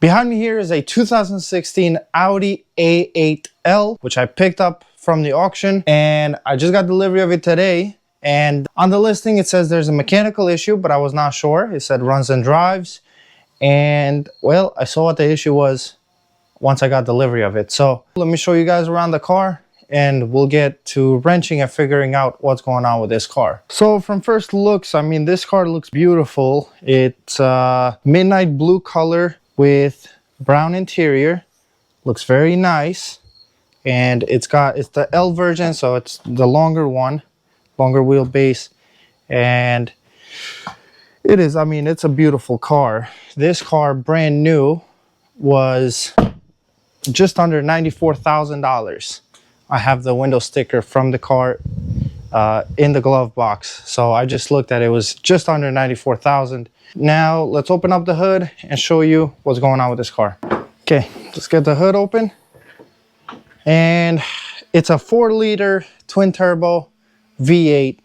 Behind me here is a 2016 Audi A8L, which I picked up from the auction, and I just got delivery of it today. And on the listing, it says there's a mechanical issue, but I was not sure. It said runs and drives. And well, I saw what the issue was once I got delivery of it. So let me show you guys around the car and we'll get to wrenching and figuring out what's going on with this car. So from first looks, I mean, this car looks beautiful. It's midnight blue color with brown interior. Looks very nice. And it's the L version, so it's the longer one, longer wheelbase. And it is, I mean, it's a beautiful car. This car, brand new, was just under $94,000. I have the window sticker from the car in the glove box. So I just looked at it, it was just under $94,000. Now let's open up the hood and show you what's going on with this car. Okay, let's get the hood open. And it's a 4-liter twin turbo V8.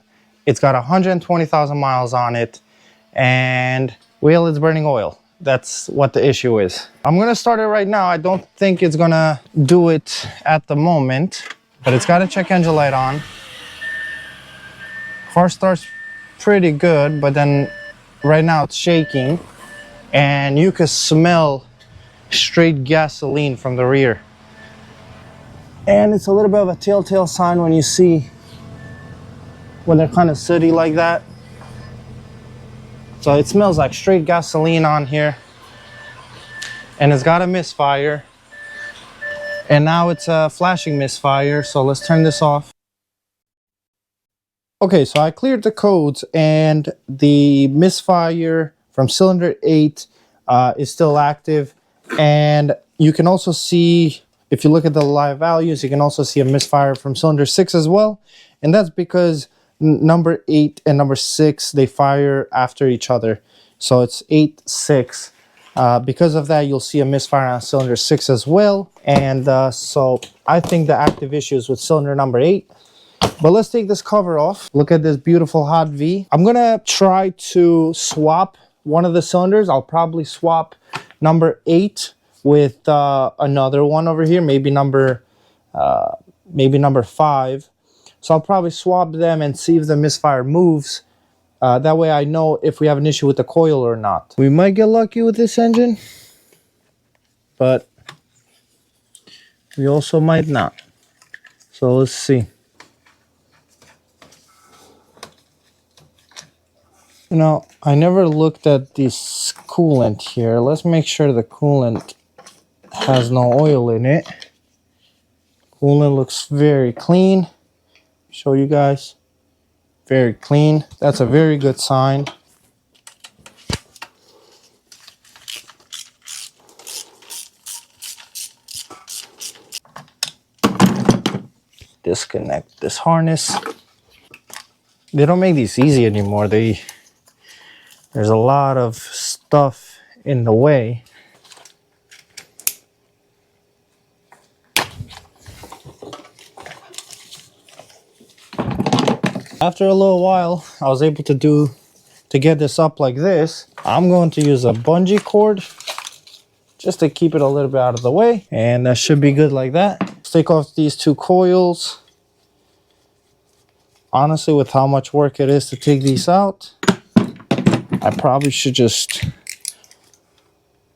It's got 120,000 miles on it. And well, it's burning oil. That's what the issue is. I'm gonna start it right now. I don't think it's gonna do it at the moment, but it's got a check engine light on. Car starts pretty good, but then right now it's shaking and you can smell straight gasoline from the rear. And it's a little bit of a telltale sign when you see when they're kind of sooty like that. So it smells like straight gasoline on here. And it's got a misfire. And now it's a flashing misfire. So let's turn this off. Okay, so I cleared the codes and the misfire from cylinder 8 is still active. And you can also see, if you look at the live values, you can also see a misfire from cylinder 6 as well. And that's because number 8 and number 6, they fire after each other. So it's 8, 6. Because of that, you'll see a misfire on cylinder 6 as well. And so I think the active issue is with cylinder number 8. But let's take this cover off. Look at this beautiful hot V. I'm gonna try to swap one of the cylinders. I'll probably swap number 8 with another one over here, maybe number 5. So I'll probably swap them and see if the misfire moves. That way I know if we have an issue with the coil or not. We might get lucky with this engine, but we also might not. So let's see. You know, I never looked at this coolant here. Let's make sure the coolant has no oil in it. Coolant looks very clean. Show you guys. Very clean. That's a very good sign. Disconnect this harness. They don't make these easy anymore. There's a lot of stuff in the way. After a little while, I was able to get this up like this. I'm going to use a bungee cord just to keep it a little bit out of the way. And that should be good like that. Let's take off these 2 coils. Honestly, with how much work it is to take these out, I probably should just,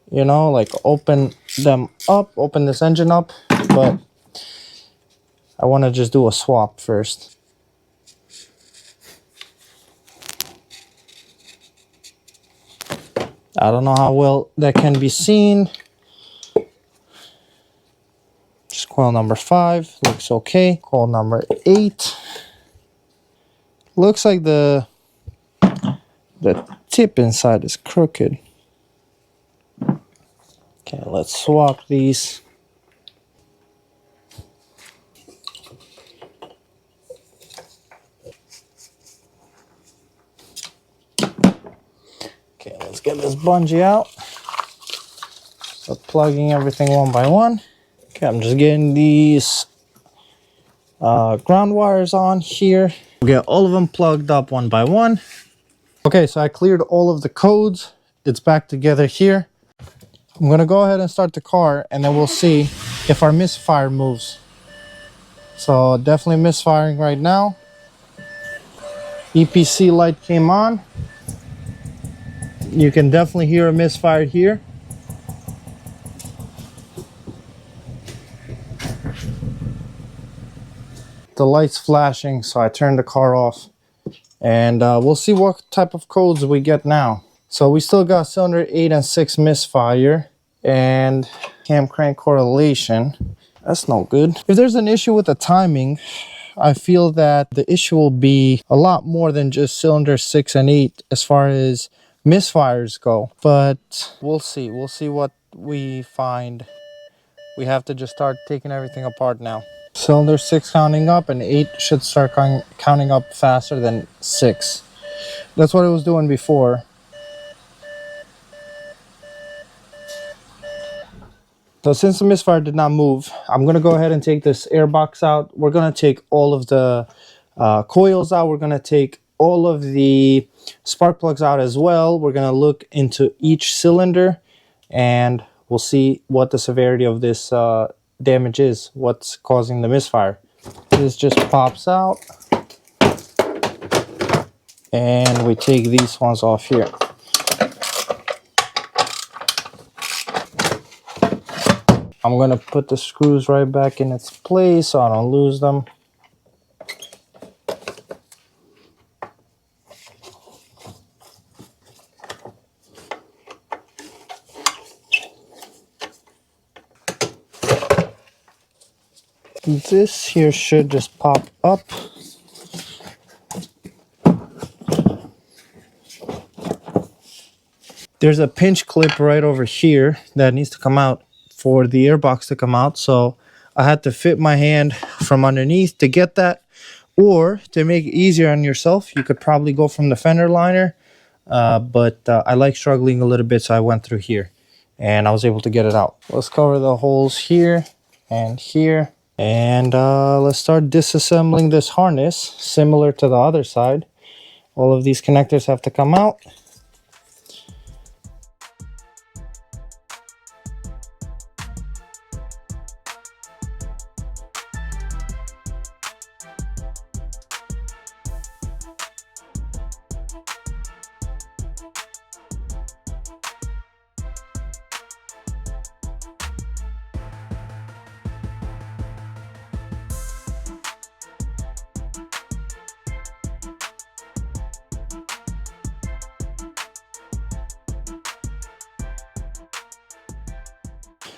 you know, like open them up, open this engine up. But I want to just do a swap first. I don't know how well that can be seen. Just coil number 5 looks okay. Coil number 8 looks like the tip inside is crooked. Okay, let's swap these. Okay, let's get this bungee out. So plugging everything one by one. Okay, I'm just getting these ground wires on here. We'll get all of them plugged up one by one. Okay, so I cleared all of the codes. It's back together here. I'm gonna go ahead and start the car, and then we'll see if our misfire moves. So definitely misfiring right now. EPC light came on. You can definitely hear a misfire here. The light's flashing, so I turned the car off. And we'll see what type of codes we get now. So we still got cylinder 8 and 6 misfire and cam crank correlation. That's no good. If there's an issue with the timing, I feel that the issue will be a lot more than just cylinder 6 and 8 as far as misfires go. But we'll see. We'll see what we find. We have to just start taking everything apart now. Cylinder 6 counting up, and 8 should start counting up faster than 6. That's what it was doing before. So since the misfire did not move, I'm going to go ahead and take this air box out. We're going to take all of the coils out. We're going to take all of the spark plugs out as well. We're going to look into each cylinder, and we'll see what the severity of this damage is, what's causing the misfire. This just pops out, and we take these ones off here. I'm gonna put the screws right back in its place so I don't lose them. This here should just pop up. There's a pinch clip right over here that needs to come out for the airbox to come out. So I had to fit my hand from underneath to get that. Or to make it easier on yourself, you could probably go from the fender liner. But I like struggling a little bit, so I went through here. And I was able to get it out. Let's cover the holes here and here. And let's start disassembling this harness, similar to the other side. All of these connectors have to come out.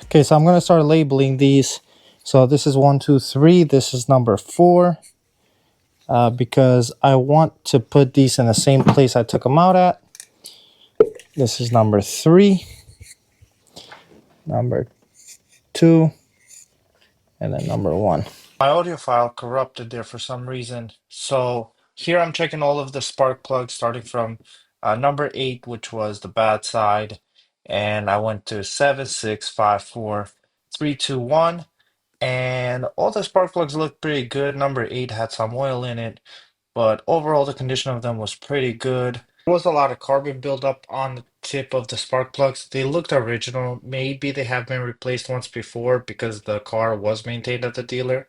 Okay, so I'm going to start labeling these. So this is 1, 2, 3. This is number 4. Because I want to put these in the same place I took them out at. This is number 3. Number 2. And then number 1. My audio file corrupted there for some reason. So here I'm checking all of the spark plugs starting from number 8, which was the bad side. And I went to 7, 6, 5, 4, 3, 2, 1. And all the spark plugs looked pretty good. Number 8 had some oil in it, but overall the condition of them was pretty good. There was a lot of carbon buildup on the tip of the spark plugs. They looked original. Maybe they have been replaced once before because the car was maintained at the dealer.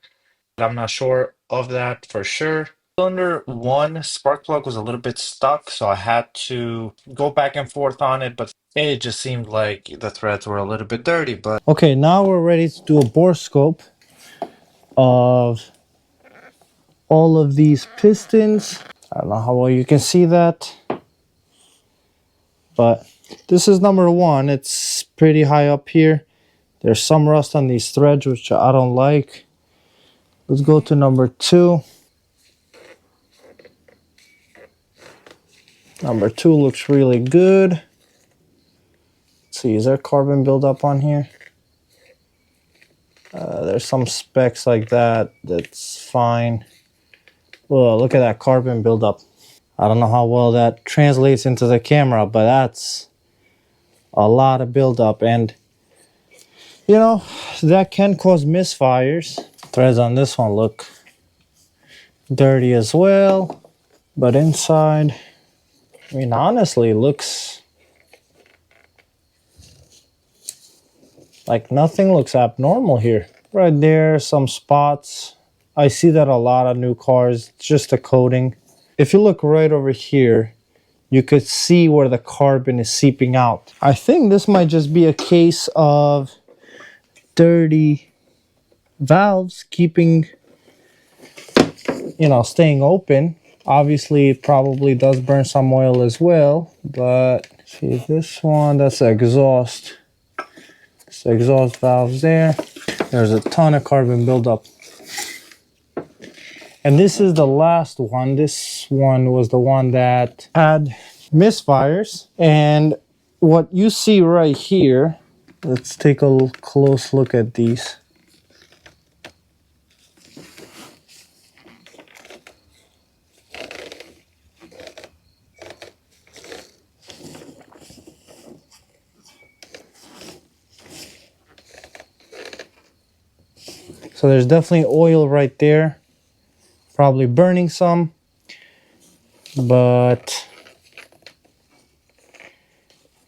But I'm not sure of that for sure. Cylinder 1 spark plug was a little bit stuck, so I had to go back and forth on it, but it just seemed like the threads were a little bit dirty. But okay, now we're ready to do a bore scope of all of these pistons. I don't know how well you can see that, but this is number 1. It's pretty high up here. There's some rust on these threads, which I don't like. Let's go to number 2. Number 2 looks really good. Let's see, is there carbon buildup on here? There's some specks like that. That's fine. Whoa, look at that carbon buildup. I don't know how well that translates into the camera, but that's a lot of buildup. And, you know, that can cause misfires. Threads on this one look dirty as well. But inside, I mean, honestly, looks Like nothing looks abnormal here. Right there, some spots. I see that a lot of new cars, just the coating. If you look right over here, you could see where the carbon is seeping out. I think this might just be a case of dirty valves keeping, you know, staying open. Obviously, it probably does burn some oil as well, but see this one, that's the exhaust. It's the exhaust valves there. There's a ton of carbon buildup. And this is the last one. This one was the one that had misfires. And what you see right here, let's take a close look at these. So there's definitely oil right there, probably burning some, but,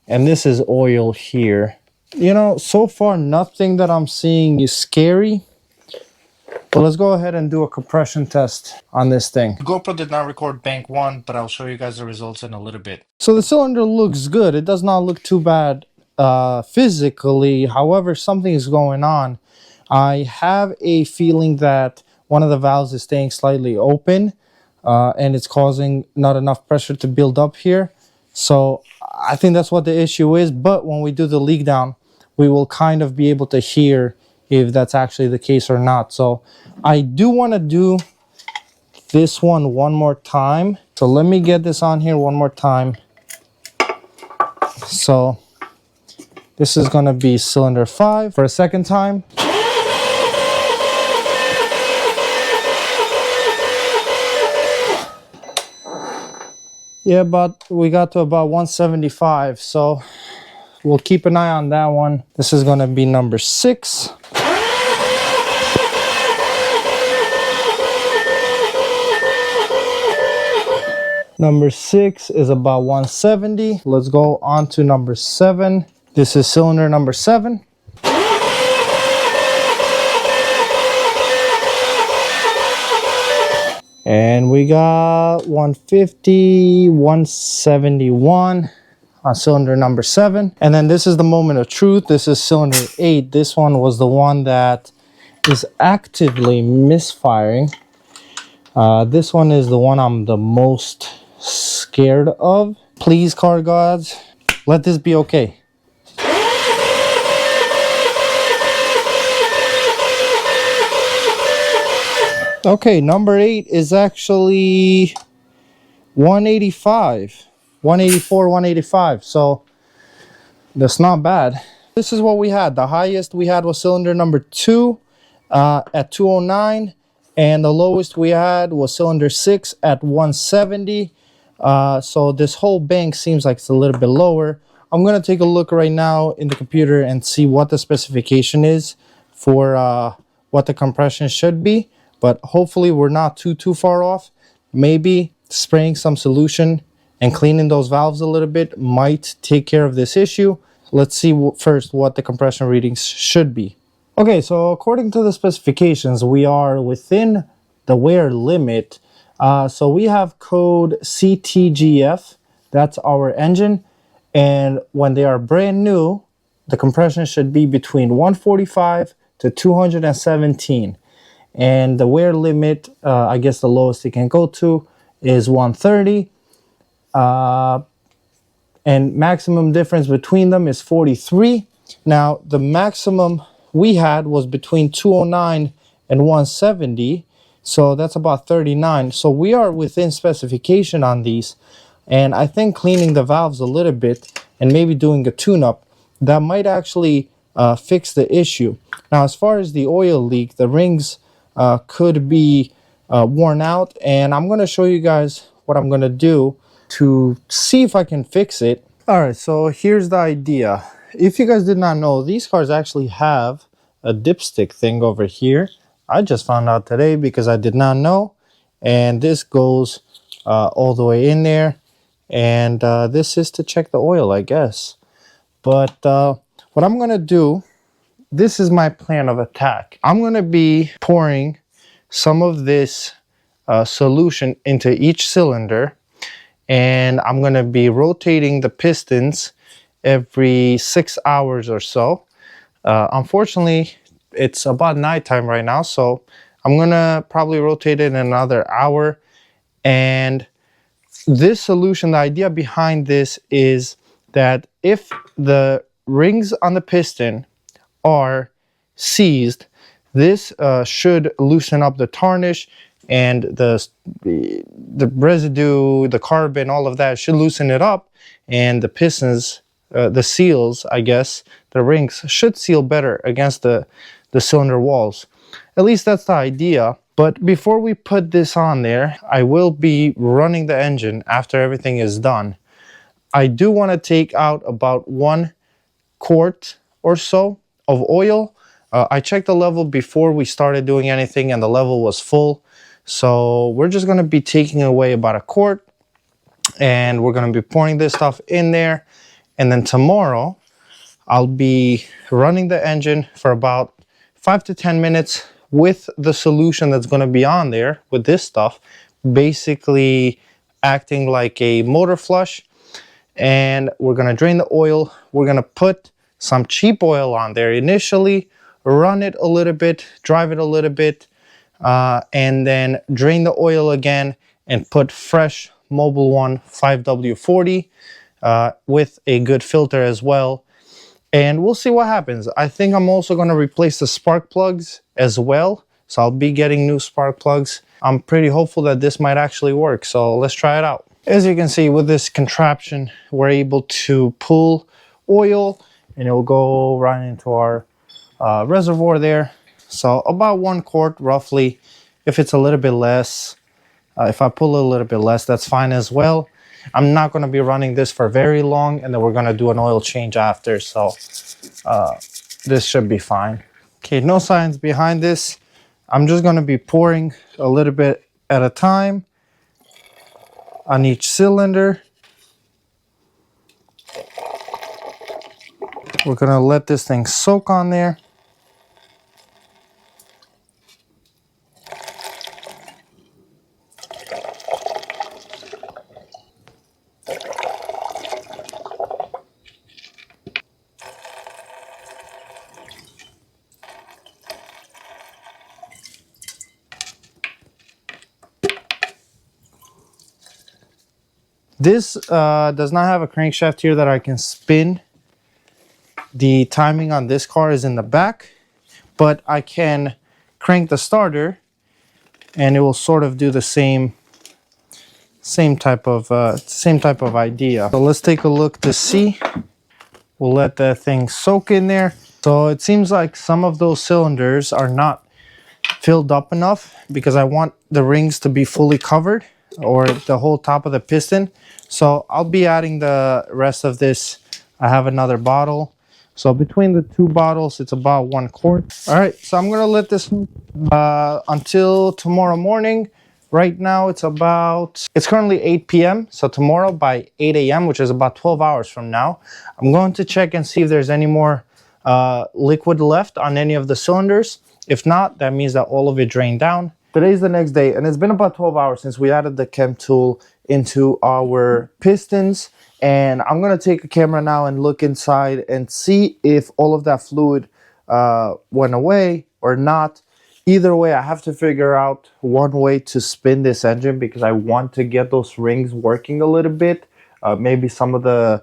and this is oil here. You know, so far nothing that I'm seeing is scary, but let's go ahead and do a compression test on this thing. GoPro did not record bank one, but I'll show you guys the results in a little bit. So the cylinder looks good. It does not look too bad physically. However, something is going on. I have a feeling that one of the valves is staying slightly open and it's causing not enough pressure to build up here. So I think that's what the issue is. But when we do the leak down, we will kind of be able to hear if that's actually the case or not. So I do want to do this one more time. So let me get this on here one more time. So this is going to be cylinder 5 for a second time. Yeah, but we got to about 175, so we'll keep an eye on that one. This is going to be number 6. Number 6 is about 170. Let's go on to number 7. This is cylinder number 7. And we got 150, 171 on cylinder number 7. And then this is the moment of truth. This is cylinder 8. This one was the one that is actively misfiring. This one is the one I'm the most scared of. Please, car gods, let this be okay. Okay, number 8 is actually 185, 184, 185. So that's not bad. This is what we had. The highest we had was cylinder number 2 at 209. And the lowest we had was cylinder 6 at 170. So this whole bank seems like it's a little bit lower. I'm going to take a look right now in the computer and see what the specification is for what the compression should be. But hopefully we're not too far off. Maybe spraying some solution and cleaning those valves a little bit might take care of this issue. Let's see first what the compression readings should be. Okay, so according to the specifications, we are within the wear limit. So we have code CTGF. That's our engine. And when they are brand new, the compression should be between 145 to 217. And the wear limit, I guess the lowest it can go to is 130. And maximum difference between them is 43. Now, the maximum we had was between 209 and 170. So that's about 39. So we are within specification on these. And I think cleaning the valves a little bit and maybe doing a tune-up, that might actually fix the issue. Now, as far as the oil leak, the rings could be worn out, and I'm going to show you guys what I'm going to do to see if I can fix it. All right, so here's the idea. If you guys did not know, these cars actually have a dipstick thing over here. I just found out today because I did not know. And this goes all the way in there. And this is to check the oil, I guess. But what I'm going to do this is my plan of attack. I'm going to be pouring some of this solution into each cylinder, and I'm going to be rotating the pistons every 6 hours or so. Unfortunately, it's about nighttime right now, so I'm going to probably rotate it in another hour. And this solution, the idea behind this is that if the rings on the piston are seized, this should loosen up the tarnish, and the residue, the carbon, all of that should loosen it up, and the pistons, the seals, I guess, the rings should seal better against the cylinder walls. At least that's the idea. But before we put this on there, I will be running the engine after everything is done. I do want to take out about 1 quart or so of oil. I checked the level before we started doing anything, and the level was full. So we're just going to be taking away about 1 quart, and we're going to be pouring this stuff in there. And then tomorrow I'll be running the engine for about 5 to 10 minutes with the solution that's going to be on there with this stuff, basically acting like a motor flush. And we're going to drain the oil. We're going to put some cheap oil on there initially, run it a little bit, drive it a little bit, and then drain the oil again and put fresh Mobil 1 5W40 with a good filter as well. And we'll see what happens. I think I'm also going to replace the spark plugs as well. So I'll be getting new spark plugs. I'm pretty hopeful that this might actually work. So let's try it out. As you can see with this contraption, we're able to pull oil and it will go right into our reservoir there. So about 1 quart roughly. If it's a little bit less, if I pull a little bit less, that's fine as well. I'm not going to be running this for very long, and then we're going to do an oil change after, so this should be fine. Okay, no science behind this. I'm just going to be pouring a little bit at a time on each cylinder. We're going to let this thing soak on there. This does not have a crankshaft here that I can spin. The timing on this car is in the back, but I can crank the starter and it will sort of do the same type of idea. So let's take a look to see. We'll let that thing soak in there. So it seems like some of those cylinders are not filled up enough because I want the rings to be fully covered, or the whole top of the piston. So I'll be adding the rest of this. I have another bottle. So between the 2 bottles, it's about 1 quart. All right, so I'm gonna let this until tomorrow morning. Right now it's currently 8 p.m. So tomorrow by 8 a.m., which is about 12 hours from now, I'm going to check and see if there's any more liquid left on any of the cylinders. If not, that means that all of it drained down. Today's the next day, and it's been about 12 hours since we added the chem tool into our pistons. And I'm gonna take a camera now and look inside and see if all of that fluid went away or not. Either way, I have to figure out one way to spin this engine because I want to get those rings working a little bit. Maybe some of the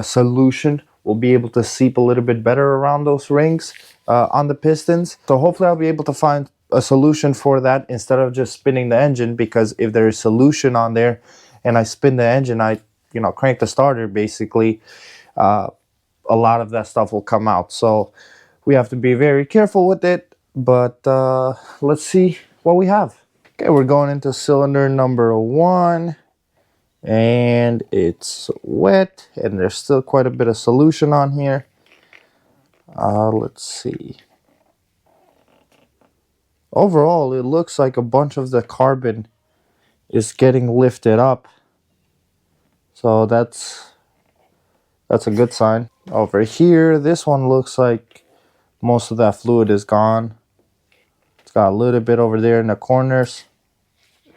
solution will be able to seep a little bit better around those rings on the pistons. So hopefully I'll be able to find a solution for that instead of just spinning the engine, because if there is solution on there and I spin the engine, I crank the starter, basically a lot of that stuff will come out. So we have to be very careful with it, but let's see what we have. Okay, we're going into cylinder number 1 and it's wet and there's still quite a bit of solution on here. Let's see. Overall, it looks like a bunch of the carbon is getting lifted up. So that's a good sign. Over here, this one looks like Most of that fluid is gone. It's got a little bit over there in the corners.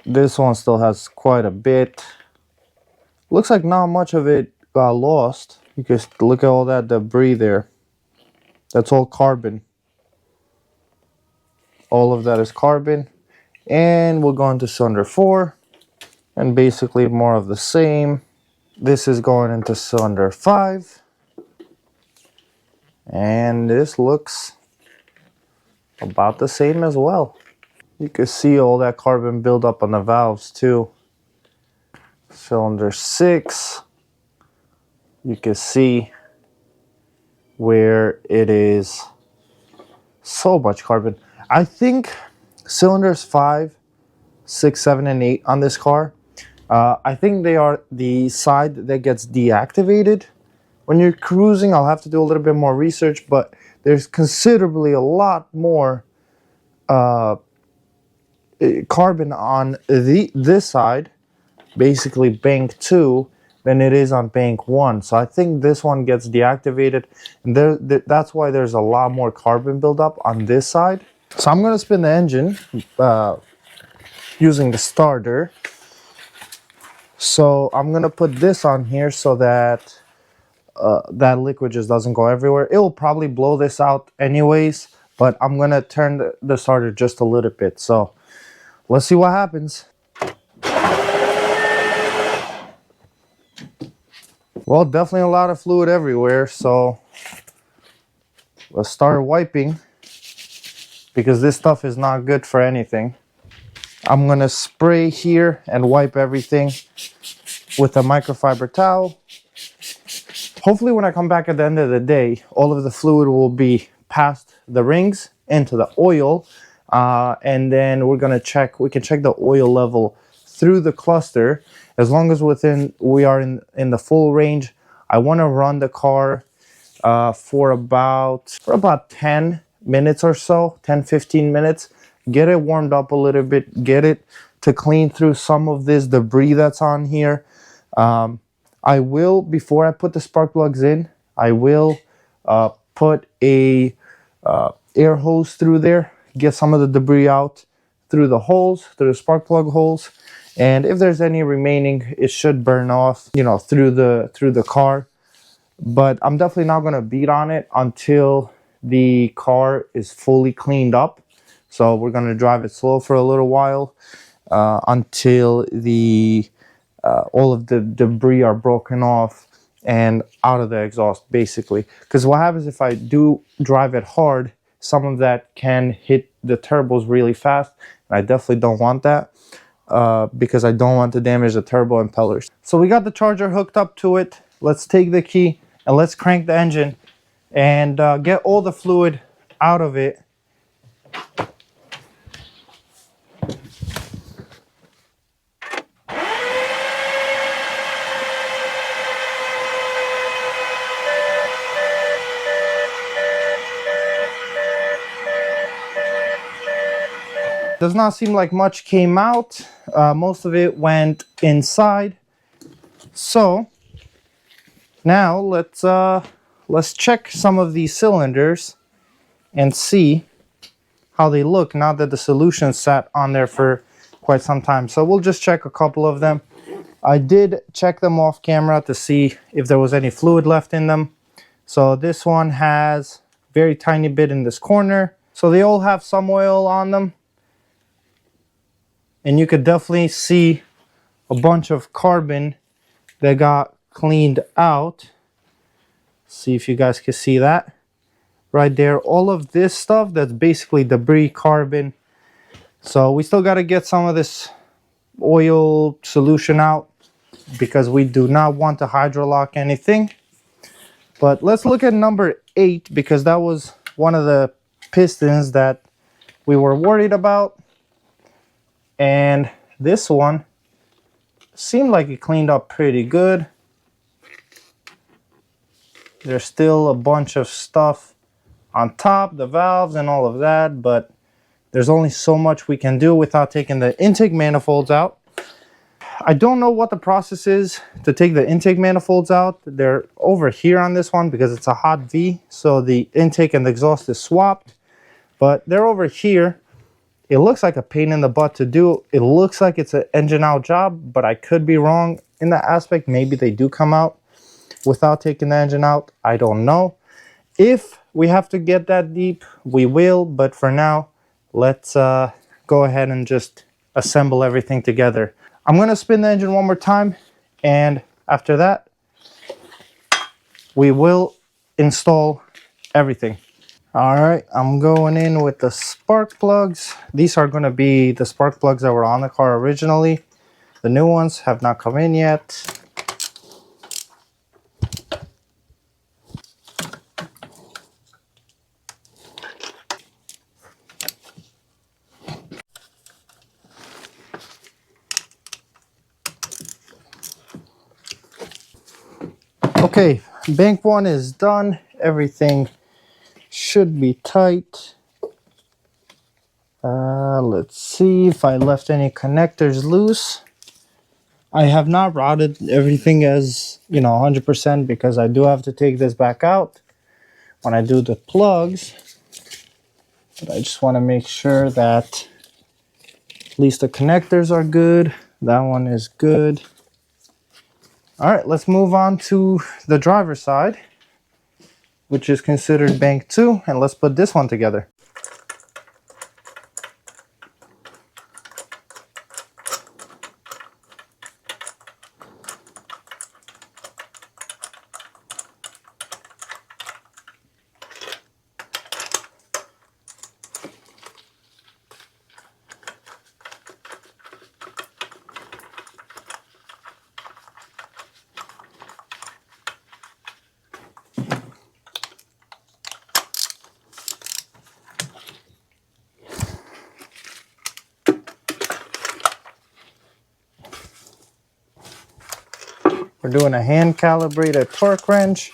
This one still has quite a bit. Looks like not much of it got lost. You can look at all that debris there. That's all carbon. All of that is carbon. And we'll go into cylinder 4. And basically more of the same. This is going into cylinder 5. And this looks about the same as well. You can see all that carbon buildup on the valves too. Cylinder 6. You can see where it is so much carbon. I think cylinders 5, 6, 7, and 8 on this car, I think they are the side that gets deactivated when you're cruising. I'll have to do a little bit more research, but there's considerably a lot more carbon on this side, basically bank 2, than it is on bank 1. So I think this one gets deactivated, and that's why there's a lot more carbon buildup on this side. So I'm going to spin the engine using the starter. So I'm going to put this on here so that that liquid just doesn't go everywhere. It will probably blow this out anyways, but I'm going to turn the starter just a little bit. So let's see what happens. Well, definitely a lot of fluid everywhere. So let's start wiping, because this stuff is not good for anything. I'm going to spray here and wipe everything with a microfiber towel. Hopefully when I come back at the end of the day, all of the fluid will be past the rings into the oil. And then we can check the oil level through the cluster. As long as we are in the full range, I want to run the car for about 10 minutes or so, 10-15 minutes. Get it warmed up a little bit, get it to clean through some of this debris that's on here. I will, before I put the spark plugs in, I will put a air hose through there, get some of the debris out through the holes, through the spark plug holes. And if there's any remaining, it should burn off, you know, through the car. But I'm definitely not going to beat on it until the car is fully cleaned up. So we're going to drive it slow for a little while until all of the debris are broken off and out of the exhaust, basically. Because what happens if I do drive it hard, some of that can hit the turbos really fast. And I definitely don't want that because I don't want to damage the turbo impellers. So we got the charger hooked up to it. Let's take the key and let's crank the engine and get all the fluid out of it. Does not seem like much came out. Most of it went inside. So now let's check some of these cylinders and see how they look now that the solution sat on there for quite some time. So we'll just check a couple of them. I did check them off camera to see if there was any fluid left in them. So this one has very tiny bit in this corner. So they all have some oil on them. And you could definitely see a bunch of carbon that got cleaned out. See if you guys can see that right there. All of this stuff, that's basically debris, carbon. So we still got to get some of this oil solution out because we do not want to hydrolock anything. But let's look at number 8, because that was one of the pistons that we were worried about. And this one seemed like it cleaned up pretty good. There's still a bunch of stuff on top, the valves and all of that, but there's only so much we can do without taking the intake manifolds out. I don't know what the process is to take the intake manifolds out. They're over here on this one because it's a hot V, so the intake and the exhaust is swapped, but they're over here. It looks like a pain in the butt to do. It looks like it's an engine out job, but I could be wrong in that aspect. Maybe they do come out without taking the engine out. I don't know. If we have to get that deep, we will, but for now, let's go ahead and just assemble everything together. I'm gonna spin the engine one more time, and after that, we will install everything. All right, I'm going in with the spark plugs. These are gonna be the spark plugs that were on the car originally. The new ones have not come in yet. Okay, bank one is done. Everything should be tight. Let's see if I left any connectors loose. I have not routed everything as, 100% because I do have to take this back out when I do the plugs. But I just want to make sure that at least the connectors are good. That one is good. All right, let's move on to the driver's side, which is considered bank 2, and let's put this one together. We're doing a hand calibrated torque wrench.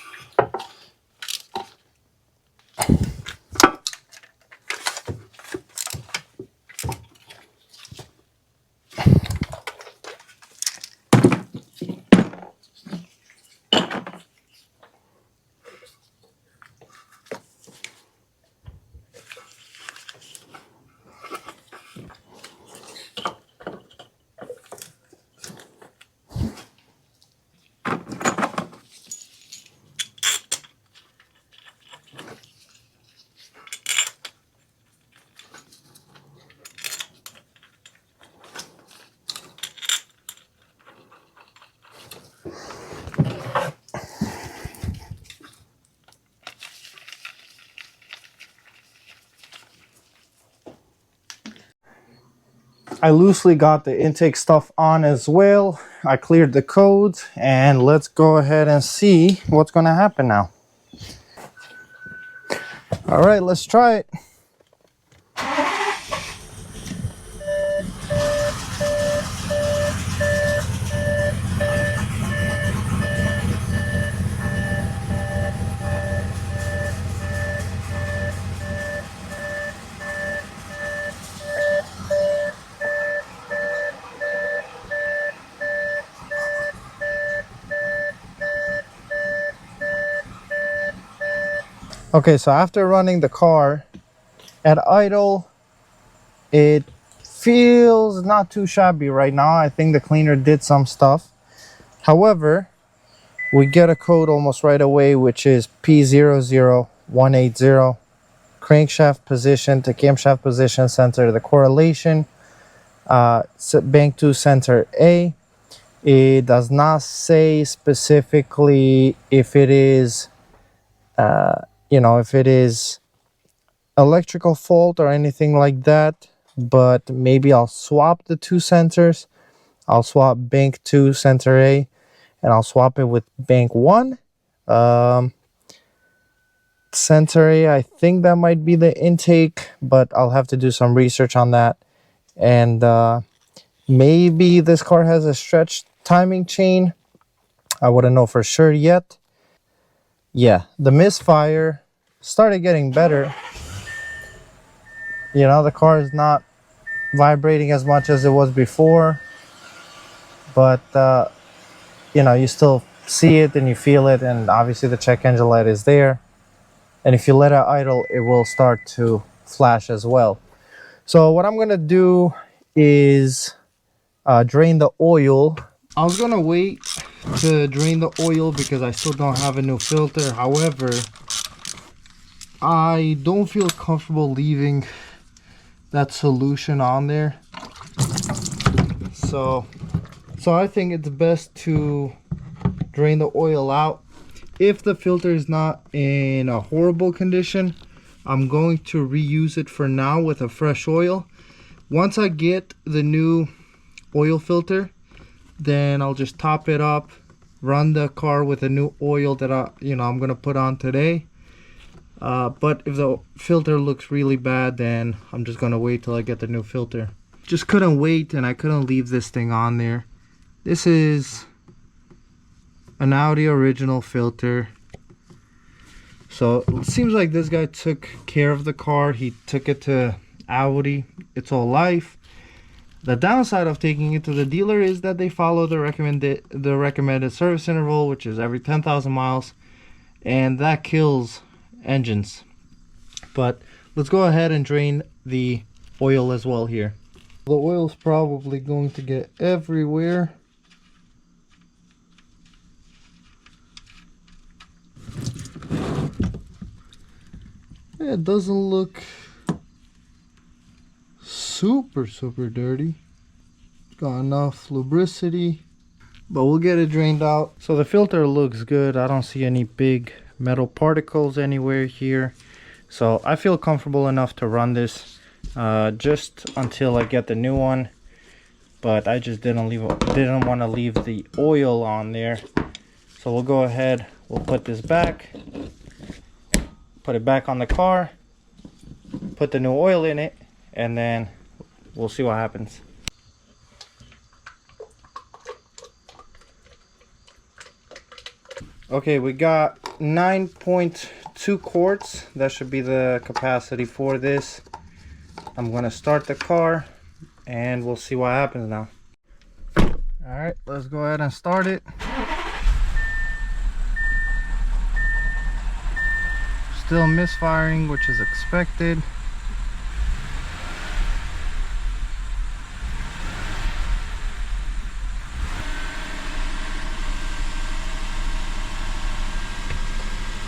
I loosely got the intake stuff on as well. I cleared the codes, and let's go ahead and see what's going to happen now. All right, let's try it. Okay, so after running the car at idle, it feels not too shabby right now. I think the cleaner did some stuff. However, we get a code almost right away, which is P00180, crankshaft position to camshaft position center, the correlation, bank 2 center A. It does not say specifically if it is if it is electrical fault or anything like that, but maybe I'll swap the 2 centers. I'll swap bank 2 center A, and I'll swap it with bank 1 center A. I think that might be the intake, but I'll have to do some research on that. And maybe this car has a stretched timing chain. I wouldn't know for sure yet. Yeah, the Misfire started getting better. The car is not vibrating as much as it was before. but you know, you still see it and you feel it, and obviously the check engine light is there, and if you let it idle it will start to flash as well. So what I'm gonna do is drain the oil. I was gonna wait to drain the oil because I still don't have a new filter. However, I don't feel comfortable leaving that solution on there, so I think it's best to drain the oil out. If the filter is not in a horrible condition, I'm going to reuse it for now with a fresh oil. Once I get the new oil filter, then I'll just top it up, run the car with a new oil that I'm gonna put on today. But if the filter looks really bad, then I'm just gonna wait till I get the new filter. Just couldn't wait, and I couldn't leave this thing on there. This is an Audi original filter. So it seems like this guy took care of the car. He took it to Audi its whole life. The downside of taking it to the dealer is that they follow the recommended service interval, which is every 10,000 miles, and that kills engines. But let's go ahead and drain the oil as well here. The oil is probably going to get everywhere. It doesn't look super dirty. Got enough lubricity, but we'll get it drained out. So the filter looks good. I don't see any big metal particles anywhere here, so I feel comfortable enough to run this just until I get the new one. But I just didn't want to leave the oil on there, so we'll go ahead, we'll put this back, put it back on the car, put the new oil in it, and then we'll see what happens. Okay, we got 9.2 quarts. That should be the capacity for this. I'm gonna start the car and we'll see what happens now. All right, let's go ahead and start it. Still misfiring, which is expected.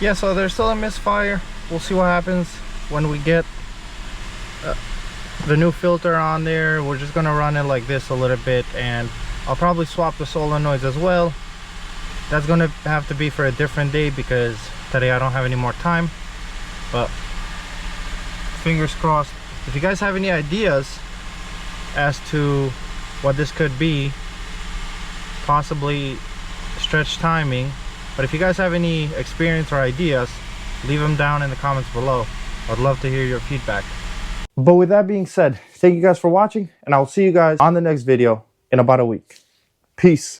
Yeah, so there's still a misfire. We'll see what happens when we get the new filter on there. We're just gonna run it like this a little bit, and I'll probably swap the solenoids as well. That's gonna have to be for a different day because today I don't have any more time, but fingers crossed. If you guys have any ideas as to what this could be, possibly stretch timing, but if you guys have any experience or ideas, leave them down in the comments below. I'd love to hear your feedback. But with that being said, thank you guys for watching, and I'll see you guys on the next video in about a week. Peace.